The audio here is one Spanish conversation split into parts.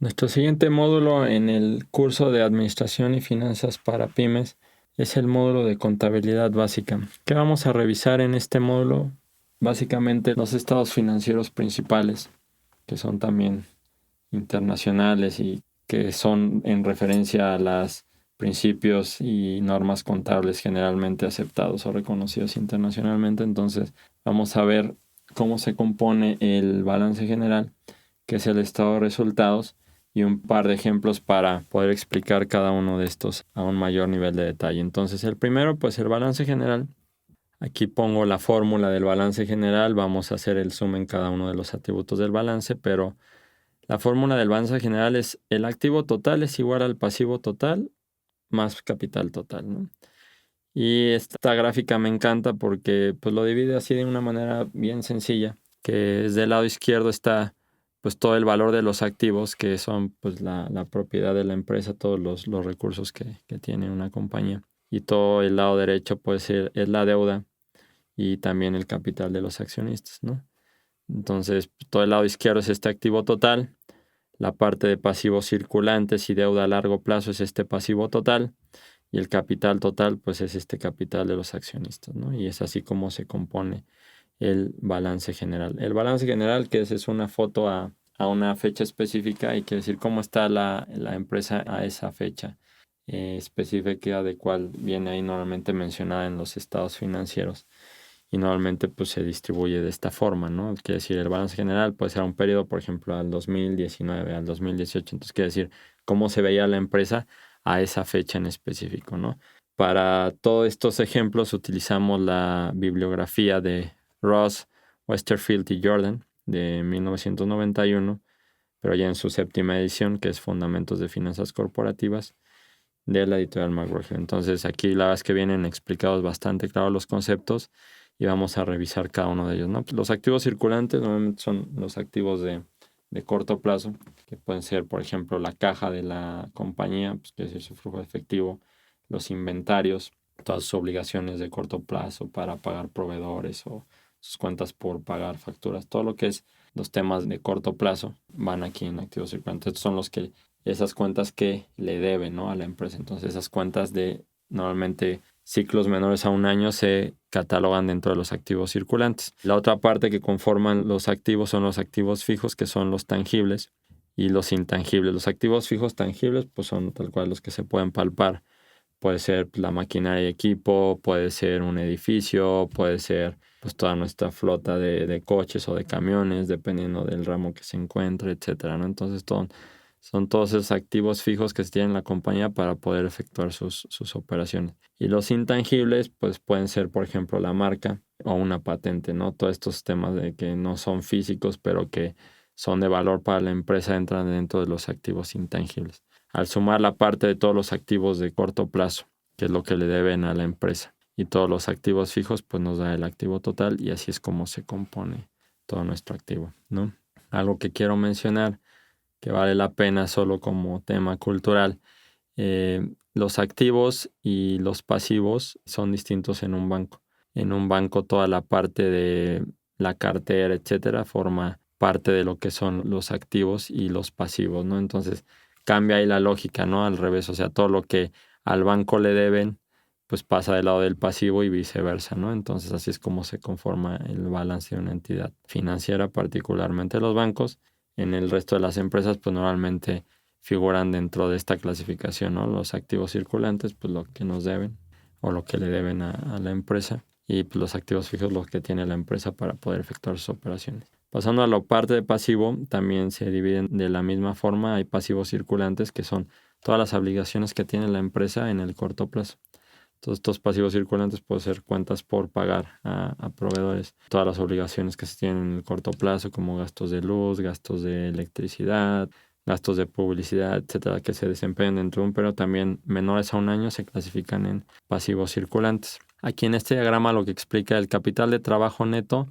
Nuestro siguiente módulo en el curso de Administración y Finanzas para Pymes es el módulo de Contabilidad Básica. ¿Qué vamos a revisar en este módulo? Básicamente los estados financieros principales, que son también internacionales y que son en referencia a los principios y normas contables generalmente aceptados o reconocidos internacionalmente. Entonces, vamos a ver cómo se compone el balance general, que es el estado de resultados, y un par de ejemplos para poder explicar cada uno de estos a un mayor nivel de detalle. Entonces, el primero, pues el balance general. Aquí pongo la fórmula del balance general. Vamos a hacer el zoom en cada uno de los atributos del balance, pero la fórmula del balance general es el activo total es igual al pasivo total más capital total, ¿no? Y esta gráfica me encanta porque pues lo divide así de una manera bien sencilla, que desde el lado izquierdo está pues todo el valor de los activos, que son pues la propiedad de la empresa, todos los recursos que tiene una compañía. Y todo el lado derecho puede ser es la deuda y también el capital de los accionistas, ¿no? Entonces, todo el lado izquierdo es este activo total. La parte de pasivos circulantes y deuda a largo plazo es este pasivo total. Y el capital total, pues es este capital de los accionistas, ¿no? Y es así como se compone el balance general. El balance general, que es una foto a una fecha específica y quiere decir cómo está la empresa a esa fecha específica de cuál viene ahí normalmente mencionada en los estados financieros. Y normalmente pues se distribuye de esta forma, ¿no? Quiere decir, el balance general puede ser un periodo, por ejemplo, al 2019, al 2018. Entonces quiere decir cómo se veía la empresa a esa fecha en específico, ¿no? Para todos estos ejemplos utilizamos la bibliografía de Ross, Westerfield y Jordan de 1991, pero ya en su séptima edición, que es Fundamentos de Finanzas Corporativas, de la editorial McGraw-Hill. Entonces aquí la verdad es que vienen explicados bastante claros los conceptos y vamos a revisar cada uno de ellos, ¿no? Los activos circulantes normalmente son los activos de corto plazo, que pueden ser, por ejemplo, la caja de la compañía, pues quiere decir su flujo de efectivo, los inventarios, todas sus obligaciones de corto plazo para pagar proveedores o sus cuentas por pagar facturas, todo lo que es los temas de corto plazo van aquí en activos circulantes. Estos son los que esas cuentas que le deben, ¿no?, a la empresa. Entonces esas cuentas de normalmente ciclos menores a un año se catalogan dentro de los activos circulantes. La otra parte que conforman los activos son los activos fijos, que son los tangibles, y los intangibles. Los activos fijos tangibles pues son tal cual los que se pueden palpar. Puede ser la maquinaria y equipo, puede ser un edificio, puede ser pues toda nuestra flota de coches o de camiones, dependiendo del ramo que se encuentre, etcétera, ¿no? Entonces son todos esos activos fijos que se tienen en la compañía para poder efectuar sus operaciones. Y los intangibles pues pueden ser, por ejemplo, la marca o una patente, ¿no? Todos estos temas de que no son físicos, pero que son de valor para la empresa entran dentro de los activos intangibles. Al sumar la parte de todos los activos de corto plazo, que es lo que le deben a la empresa, y todos los activos fijos, pues nos da el activo total y así es como se compone todo nuestro activo, ¿no? Algo que quiero mencionar, que vale la pena solo como tema cultural, los activos y los pasivos son distintos en un banco. En un banco toda la parte de la cartera, etcétera, forma parte de lo que son los activos y los pasivos, ¿no? Entonces cambia ahí la lógica, ¿no? Al revés, o sea, todo lo que al banco le deben, pues pasa del lado del pasivo y viceversa, ¿no? Entonces así es como se conforma el balance de una entidad financiera, particularmente los bancos. En el resto de las empresas, pues normalmente figuran dentro de esta clasificación, ¿no? Los activos circulantes, pues lo que nos deben o lo que le deben a la empresa, y pues, los activos fijos, los que tiene la empresa para poder efectuar sus operaciones. Pasando a la parte de pasivo, también se dividen de la misma forma. Hay pasivos circulantes, que son todas las obligaciones que tiene la empresa en el corto plazo. Todos estos pasivos circulantes pueden ser cuentas por pagar a proveedores, todas las obligaciones que se tienen en el corto plazo, como gastos de luz, gastos de electricidad, gastos de publicidad, etcétera, que se desempeñan dentro de un periodo también menores a un año, se clasifican en pasivos circulantes. Aquí en este diagrama lo que explica el capital de trabajo neto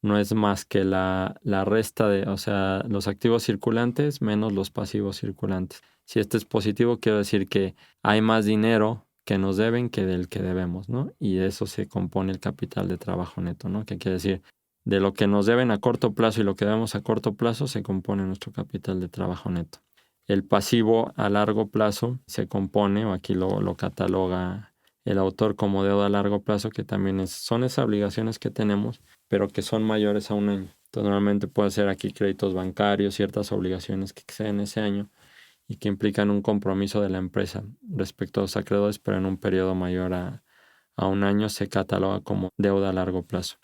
no es más que la resta de, o sea, los activos circulantes menos los pasivos circulantes. Si este es positivo, quiero decir que hay más dinero que nos deben que del que debemos, ¿no? Y de eso se compone el capital de trabajo neto, ¿no? Que quiere decir, de lo que nos deben a corto plazo y lo que debemos a corto plazo se compone nuestro capital de trabajo neto. El pasivo a largo plazo se compone, o aquí lo cataloga el autor como deuda a largo plazo, que también son esas obligaciones que tenemos, pero que son mayores a un año. Entonces, normalmente puede ser aquí créditos bancarios, ciertas obligaciones que exceden ese año y que implican un compromiso de la empresa respecto a los acreedores, pero en un periodo mayor a un año se cataloga como deuda a largo plazo.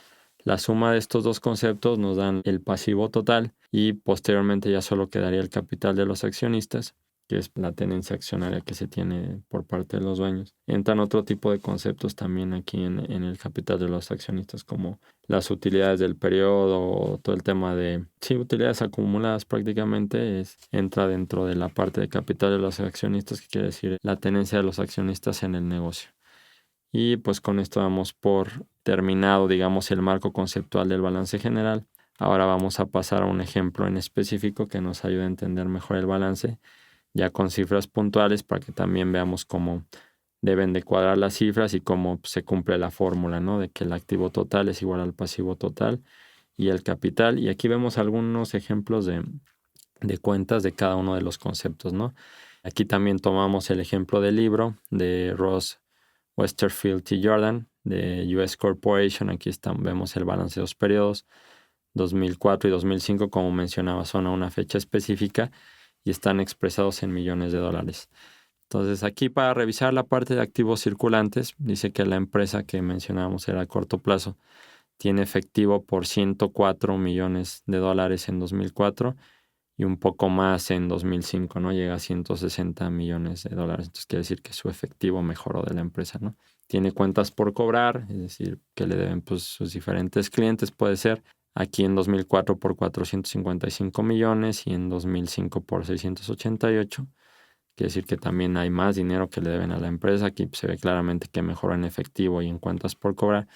La suma de estos dos conceptos nos dan el pasivo total y posteriormente ya solo quedaría el capital de los accionistas, que es la tenencia accionaria que se tiene por parte de los dueños. Entran otro tipo de conceptos también aquí en el capital de los accionistas, como las utilidades del periodo, todo el tema de utilidades acumuladas prácticamente entra dentro de la parte de capital de los accionistas, que quiere decir la tenencia de los accionistas en el negocio. Y pues con esto damos por terminado, digamos, el marco conceptual del balance general. Ahora vamos a pasar a un ejemplo en específico que nos ayude a entender mejor el balance, ya con cifras puntuales, para que también veamos cómo deben de cuadrar las cifras y cómo se cumple la fórmula, ¿no? De que el activo total es igual al pasivo total y el capital. Y aquí vemos algunos ejemplos de cuentas de cada uno de los conceptos, ¿no? Aquí también tomamos el ejemplo del libro de Ross Westerfield T. Jordan de US Corporation. Aquí vemos el balance de los periodos 2004 y 2005, como mencionaba, son a una fecha específica y están expresados en millones de dólares. Entonces, aquí para revisar la parte de activos circulantes, dice que la empresa que mencionábamos era a corto plazo, tiene efectivo por 104 millones de dólares en 2004 y un poco más en 2005, ¿no? Llega a 160 millones de dólares. Entonces quiere decir que su efectivo mejoró de la empresa, ¿no? Tiene cuentas por cobrar, es decir, que le deben pues sus diferentes clientes, puede ser. Aquí en 2004 por 455 millones y en 2005 por 688. Quiere decir que también hay más dinero que le deben a la empresa. Aquí se ve claramente que mejoró en efectivo y en cuentas por cobrar.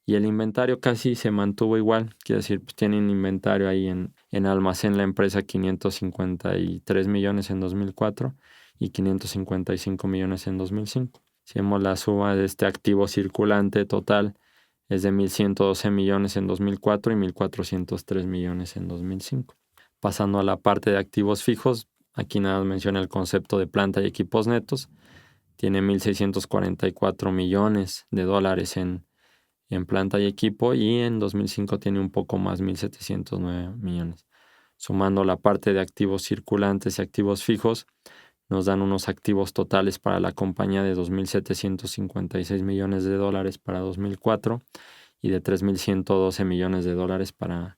Y el inventario casi se mantuvo igual, quiere decir, pues tienen inventario ahí en almacén la empresa 553 millones en 2004 y 555 millones en 2005. Si vemos la suma de este activo circulante total es de 1.112 millones en 2004 y 1.403 millones en 2005. Pasando a la parte de activos fijos, aquí nada más menciona el concepto de planta y equipos netos. Tiene 1.644 millones de dólares en planta y equipo y en 2005 tiene un poco más, 1.709 millones. Sumando la parte de activos circulantes y activos fijos, nos dan unos activos totales para la compañía de 2.756 millones de dólares para 2004 y de 3.112 millones de dólares para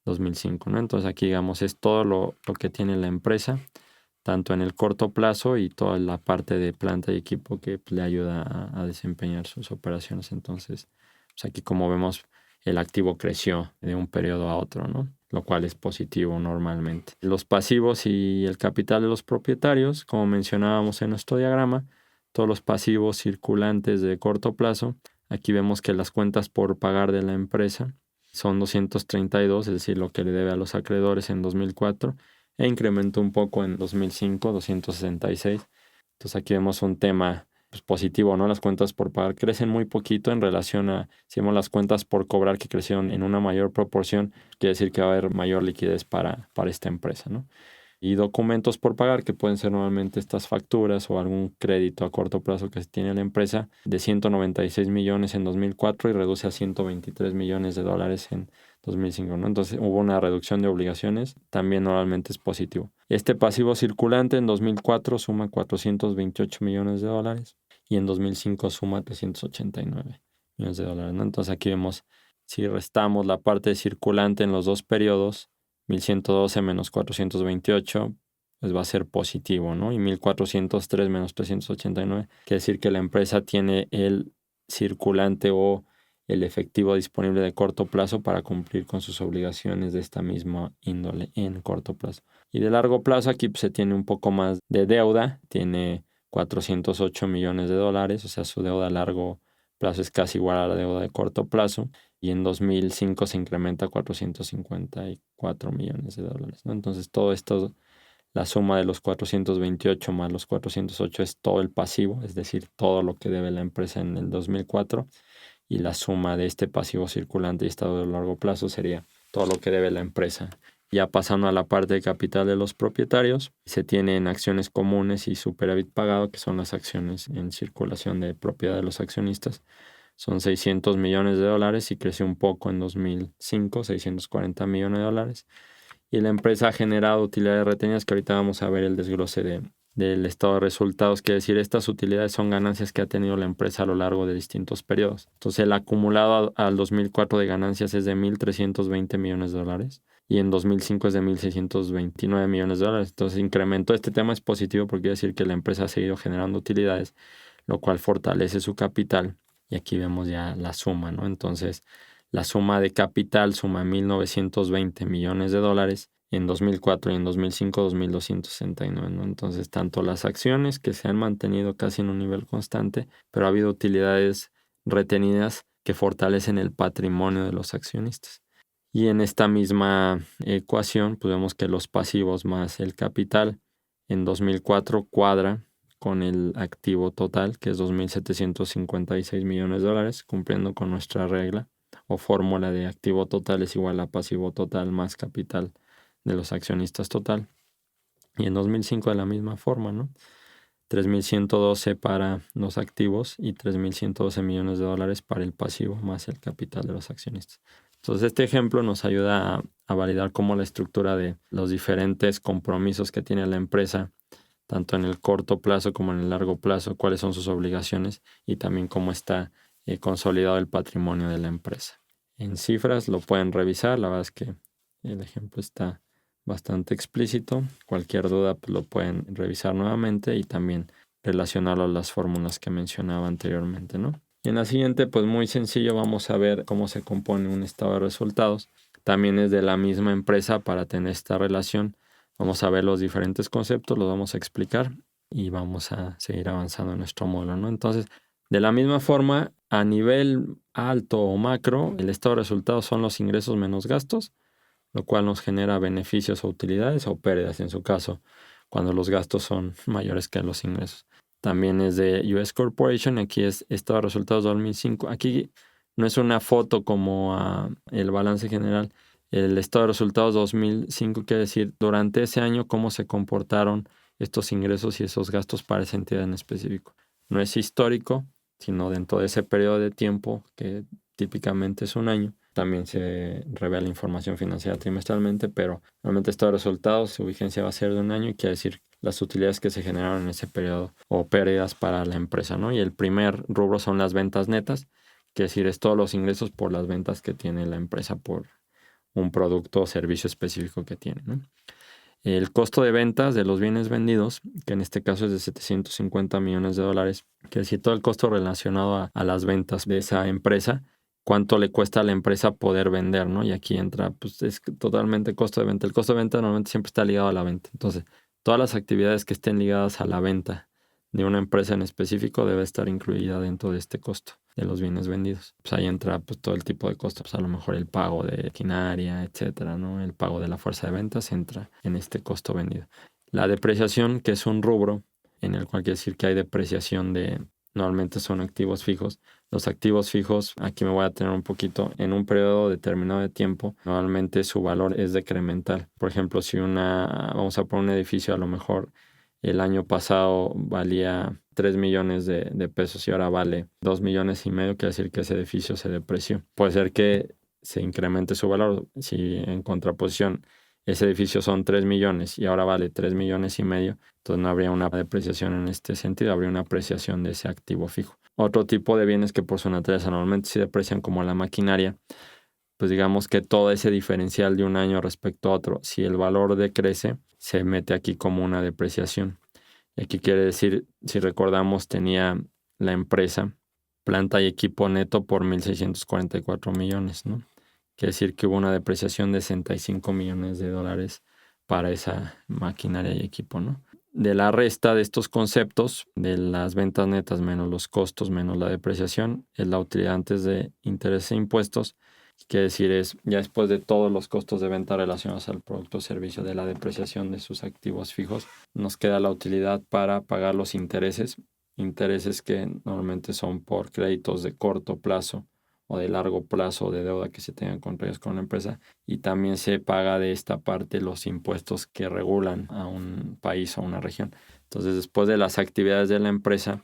2005, ¿no? Entonces aquí, digamos, es todo lo que tiene la empresa, tanto en el corto plazo y toda la parte de planta y equipo que le ayuda a desempeñar sus operaciones. Entonces, pues aquí como vemos, el activo creció de un periodo a otro, ¿no? Lo cual es positivo normalmente. Los pasivos y el capital de los propietarios, como mencionábamos en nuestro diagrama, todos los pasivos circulantes de corto plazo, aquí vemos que las cuentas por pagar de la empresa son 232, es decir, lo que le debe a los acreedores en 2004, e incrementó un poco en 2005, 266. Entonces aquí vemos un tema pues, positivo, ¿no? Las cuentas por pagar crecen muy poquito en relación a, si vemos las cuentas por cobrar que crecieron en una mayor proporción, quiere decir que va a haber mayor liquidez para esta empresa, ¿no? Y documentos por pagar, que pueden ser normalmente estas facturas o algún crédito a corto plazo que tiene la empresa, de 196 millones en 2004 y reduce a 123 millones de dólares en 2005, ¿no? Entonces hubo una reducción de obligaciones, también normalmente es positivo. Este pasivo circulante en 2004 suma 428 millones de dólares y en 2005 suma 389 millones de dólares, ¿no? Entonces aquí vemos, si restamos la parte circulante en los dos periodos, 1.112 menos 428, pues va a ser positivo, ¿no? Y 1.403 menos 389, quiere decir que la empresa tiene el circulante o el efectivo disponible de corto plazo para cumplir con sus obligaciones de esta misma índole en corto plazo. Y de largo plazo aquí pues, se tiene un poco más de deuda, tiene 408 millones de dólares, o sea, su deuda a largo plazo es casi igual a la deuda de corto plazo, y en 2005 se incrementa a 454 millones de dólares, ¿no? Entonces todo esto, la suma de los 428 más los 408 es todo el pasivo, es decir, todo lo que debe la empresa en el 2004, y la suma de este pasivo circulante y estado de largo plazo sería todo lo que debe la empresa Ya pasando a la parte de capital de los propietarios, se tienen acciones comunes y superávit pagado, que son las acciones en circulación de propiedad de los accionistas. Son $600 millones y creció un poco en 2005, $640 millones. Y la empresa ha generado utilidades retenidas, que ahorita vamos a ver el desglose del estado de resultados. Quiere decir, estas utilidades son ganancias que ha tenido la empresa a lo largo de distintos periodos. Entonces, el acumulado al 2004 de ganancias es de $1,320 millones y en 2005 es de $1,629 millones. Entonces, incrementó. Este tema es positivo porque quiere decir que la empresa ha seguido generando utilidades, lo cual fortalece su capital. Y aquí vemos ya la suma, ¿no? Entonces, la suma de capital suma $1,920 millones en 2004 y en 2005 $2,269, ¿no? Entonces, tanto las acciones que se han mantenido casi en un nivel constante, pero ha habido utilidades retenidas que fortalecen el patrimonio de los accionistas. Y en esta misma ecuación, pues vemos que los pasivos más el capital en 2004 cuadra con el activo total, que es $2,756 millones, cumpliendo con nuestra regla o fórmula de activo total es igual a pasivo total más capital de los accionistas total. Y en 2005 de la misma forma, ¿no? 3,112 para los activos y $3,112 millones para el pasivo más el capital de los accionistas. Entonces, este ejemplo nos ayuda a validar cómo la estructura de los diferentes compromisos que tiene la empresa, tanto en el corto plazo como en el largo plazo, cuáles son sus obligaciones y también cómo está consolidado el patrimonio de la empresa. En cifras lo pueden revisar, la verdad es que el ejemplo está bastante explícito. Cualquier duda pues, lo pueden revisar nuevamente y también relacionarlo a las fórmulas que mencionaba anteriormente, ¿no? Y en la siguiente, pues muy sencillo, vamos a ver cómo se compone un estado de resultados. También es de la misma empresa para tener esta relación. Vamos a ver los diferentes conceptos, los vamos a explicar y vamos a seguir avanzando en nuestro módulo, ¿no? Entonces, de la misma forma, a nivel alto o macro, el estado de resultados son los ingresos menos gastos, lo cual nos genera beneficios o utilidades o pérdidas en su caso, cuando los gastos son mayores que los ingresos. También es de US Corporation, aquí es estado de resultados 2005. Aquí no es una foto como el balance general. El estado de resultados 2005 quiere decir durante ese año cómo se comportaron estos ingresos y esos gastos para esa entidad en específico. No es histórico, sino dentro de ese periodo de tiempo que típicamente es un año. También se revela información financiera trimestralmente, pero normalmente estos resultados, su vigencia va a ser de un año y quiere decir las utilidades que se generaron en ese periodo o pérdidas para la empresa, ¿no? Y el primer rubro son las ventas netas, quiere decir es todos los ingresos por las ventas que tiene la empresa por un producto o servicio específico que tiene, ¿no? El costo de ventas de los bienes vendidos, que en este caso es de $750 millones, quiere decir todo el costo relacionado a las ventas de esa empresa, cuánto le cuesta a la empresa poder vender, ¿no? Y aquí entra, pues es totalmente costo de venta. El costo de venta normalmente siempre está ligado a la venta. Entonces, todas las actividades que estén ligadas a la venta de una empresa en específico debe estar incluida dentro de este costo de los bienes vendidos. Pues ahí entra pues todo el tipo de costos, pues a lo mejor el pago de maquinaria, etcétera, ¿no? El pago de la fuerza de ventas entra en este costo vendido. La depreciación, que es un rubro en el cual quiere decir que hay depreciación normalmente son activos fijos. Los activos fijos, aquí me voy a tener un poquito, en un periodo determinado de tiempo, normalmente su valor es decremental. Por ejemplo, si vamos a poner un edificio, a lo mejor el año pasado valía 3 millones de pesos y ahora vale 2,5 millones, quiere decir que ese edificio se depreció. Puede ser que se incremente su valor. Si en contraposición ese edificio son 3 millones y ahora vale 3,5 millones, entonces no habría una depreciación en este sentido, habría una apreciación de ese activo fijo. Otro tipo de bienes que por su naturaleza normalmente se deprecian, como la maquinaria, pues digamos que todo ese diferencial de un año respecto a otro, si el valor decrece, se mete aquí como una depreciación. Y aquí quiere decir, si recordamos, tenía la empresa planta y equipo neto por 1,644 millones, ¿no? Quiere decir que hubo una depreciación de $65 millones para esa maquinaria y equipo, ¿no? De la resta de estos conceptos, de las ventas netas menos los costos menos la depreciación, es la utilidad antes de intereses e impuestos. Quiere decir es ya después de todos los costos de venta relacionados al producto o servicio, de la depreciación de sus activos fijos, nos queda la utilidad para pagar los intereses que normalmente son por créditos de corto plazo o de largo plazo de deuda que se tengan contraídos con la empresa, y también se paga de esta parte los impuestos que regulan a un país o una región. Entonces, después de las actividades de la empresa,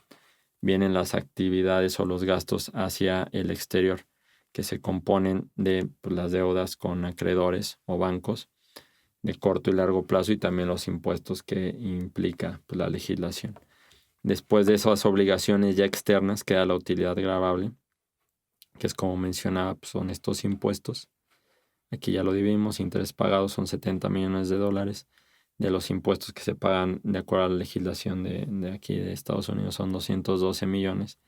vienen las actividades o los gastos hacia el exterior, que se componen de pues, las deudas con acreedores o bancos de corto y largo plazo, y también los impuestos que implica pues, la legislación. Después de esas obligaciones ya externas queda la utilidad gravable, que es como mencionaba, pues, son estos impuestos. Aquí ya lo dividimos, interés pagados son 70 millones de dólares. De los impuestos que se pagan de acuerdo a la legislación de aquí de Estados Unidos son 212 millones.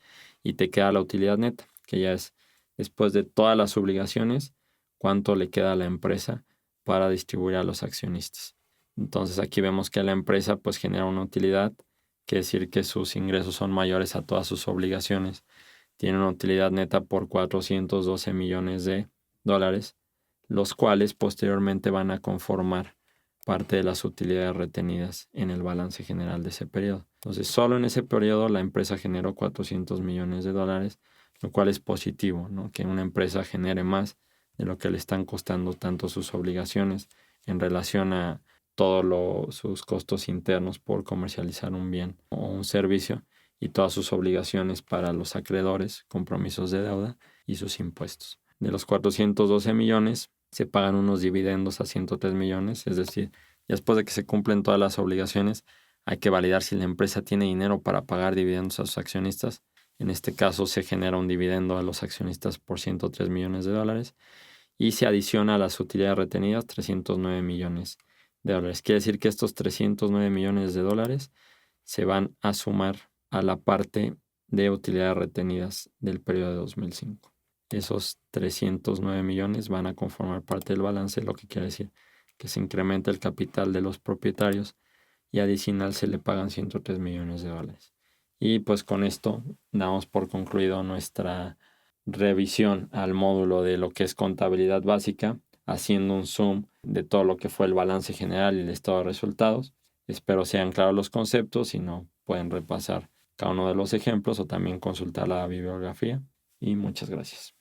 Y te queda la utilidad neta, que ya es después de todas las obligaciones, cuánto le queda a la empresa para distribuir a los accionistas. Entonces aquí vemos que la empresa pues genera una utilidad, quiere decir que sus ingresos son mayores a todas sus obligaciones. Tiene una utilidad neta por 412 millones de dólares, los cuales posteriormente van a conformar parte de las utilidades retenidas en el balance general de ese periodo. Entonces, solo en ese periodo la empresa generó 400 millones de dólares, lo cual es positivo, ¿no? Que una empresa genere más de lo que le están costando tanto sus obligaciones en relación a todos sus costos internos por comercializar un bien o un servicio, y todas sus obligaciones para los acreedores, compromisos de deuda y sus impuestos. De los 412 millones, se pagan unos dividendos a 103 millones, es decir, después de que se cumplen todas las obligaciones, hay que validar si la empresa tiene dinero para pagar dividendos a sus accionistas. En este caso se genera un dividendo a los accionistas por 103 millones de dólares y se adiciona a las utilidades retenidas 309 millones de dólares. Quiere decir que estos 309 millones de dólares se van a sumar a la parte de utilidades retenidas del periodo de 2005. Esos 309 millones van a conformar parte del balance, lo que quiere decir que se incrementa el capital de los propietarios y adicional se le pagan 103 millones de dólares. Y pues con esto damos por concluido nuestra revisión al módulo de lo que es contabilidad básica, haciendo un zoom de todo lo que fue el balance general y el estado de resultados. Espero sean claros los conceptos, si no pueden repasar cada uno de los ejemplos o también consultar la bibliografía. Y muchas gracias.